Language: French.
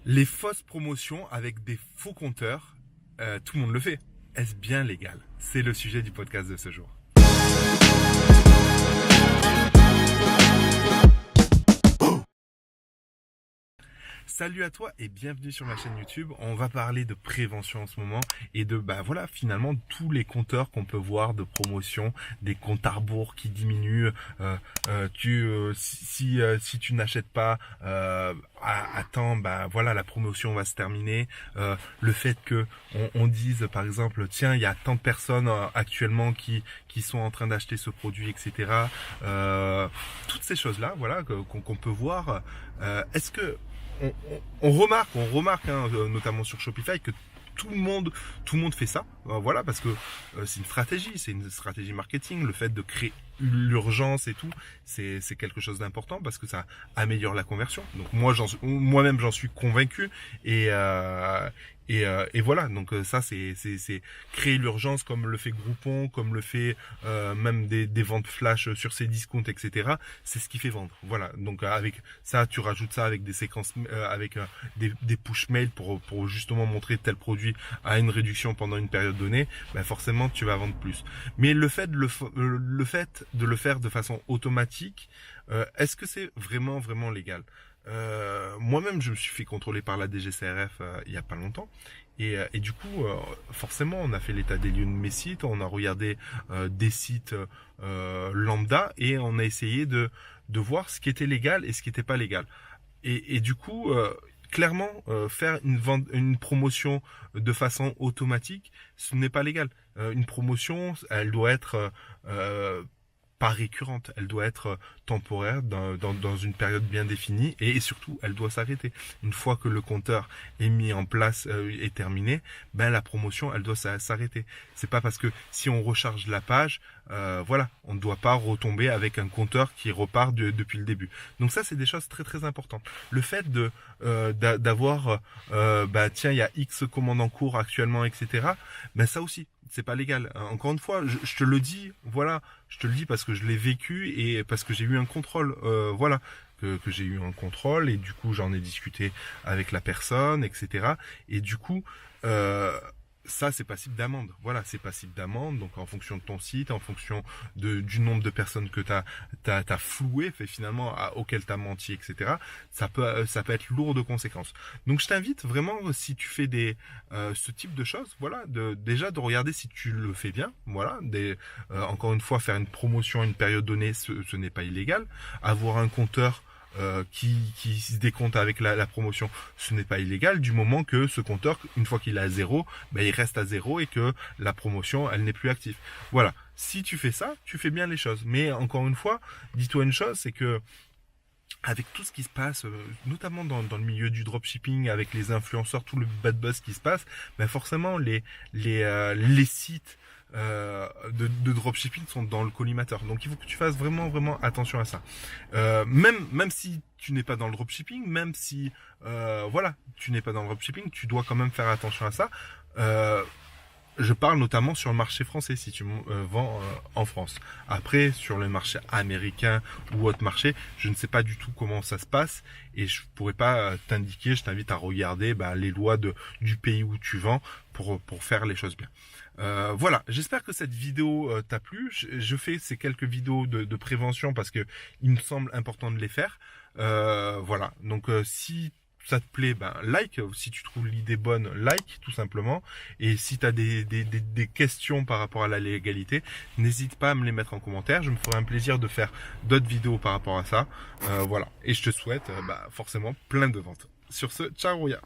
Les fausses promotions avec des faux compteurs, tout le monde le fait. Est-ce bien légal? C'est le sujet du podcast de ce jour. Salut à toi et bienvenue sur ma chaîne YouTube. On va parler de prévention en ce moment et de finalement tous les compteurs qu'on peut voir de promotion, des comptes à rebours qui diminuent. Si tu n'achètes pas attends, la promotion va se terminer. Le fait que on dise par exemple tiens, il y a tant de personnes actuellement qui sont en train d'acheter ce produit, etc. Toutes ces choses là, qu'on peut voir. Est-ce que on remarque notamment sur Shopify que tout le monde fait ça, parce que c'est une stratégie marketing. Le fait de créer l'urgence et tout, c'est quelque chose d'important parce que ça améliore la conversion. Donc moi-même j'en suis convaincu et voilà. Donc ça c'est créer l'urgence comme le fait Groupon, comme le fait même des ventes flash sur ces discounts, etc. C'est ce qui fait vendre. Voilà. Donc avec ça, tu rajoutes ça avec des séquences, avec des push mail pour justement montrer tel produit à une réduction pendant une période donnée. Forcément tu vas vendre plus. Mais le fait de le faire de façon automatique, est-ce que c'est vraiment légal? Moi-même, je me suis fait contrôler par la DGCRF il y a pas longtemps. Et du coup, forcément, on a fait l'état des lieux de mes sites, on a regardé des sites lambda et on a essayé de voir ce qui était légal et ce qui n'était pas légal. Et du coup, clairement, faire une promotion de façon automatique, ce n'est pas légal. Une promotion, elle doit être pas récurrente, elle doit être temporaire dans une période bien définie et surtout elle doit s'arrêter. Une fois que le compteur est mis en place et terminé, la promotion elle doit s'arrêter. C'est pas parce que si on recharge la page, on ne doit pas retomber avec un compteur qui repart depuis le début. Donc ça c'est des choses très importantes. Le fait d'avoir tiens il y a X commandes en cours actuellement, etc. Ça aussi c'est pas légal. Encore une fois, je te le dis, je te le dis parce que je l'ai vécu et parce que j'ai eu un contrôle, que j'ai eu un contrôle et du coup j'en ai discuté avec la personne, etc. Et du coup, ça c'est passible d'amende. Voilà, c'est passible d'amende. Donc en fonction de ton site, en fonction du nombre de personnes que t'as floué, finalement auquel t'as menti, etc. Ça peut être lourd de conséquences. Donc je t'invite vraiment, si tu fais ce type de choses, déjà de regarder si tu le fais bien. Encore une fois, faire une promotion à une période donnée, ce n'est pas illégal. Avoir un compteur qui se décompte avec la promotion, ce n'est pas illégal du moment que ce compteur, une fois qu'il est à zéro, il reste à zéro et que la promotion, elle n'est plus active. Voilà. Si tu fais ça, tu fais bien les choses. Mais encore une fois, dis-toi une chose, c'est que avec tout ce qui se passe, notamment dans le milieu du dropshipping, avec les influenceurs, tout le bad buzz qui se passe, forcément les sites de dropshipping sont dans le collimateur. Donc il faut que tu fasses vraiment attention à ça. Même si tu n'es pas dans le dropshipping, même si tu n'es pas dans le dropshipping, tu dois quand même faire attention à ça. Je parle notamment sur le marché français, si tu vends en France. Après, sur le marché américain ou autre marché, je ne sais pas du tout comment ça se passe et je pourrais pas t'indiquer. Je t'invite à regarder les lois du pays où tu vends pour faire les choses bien. J'espère que cette vidéo t'a plu. Je fais ces quelques vidéos de prévention parce que il me semble important de les faire. Donc si ça te plaît, like. Si tu trouves l'idée bonne, like tout simplement. Et si tu as des questions par rapport à la légalité, n'hésite pas à me les mettre en commentaire. Je me ferai un plaisir de faire d'autres vidéos par rapport à ça. Et je te souhaite forcément plein de ventes. Sur ce, ciao Rouya.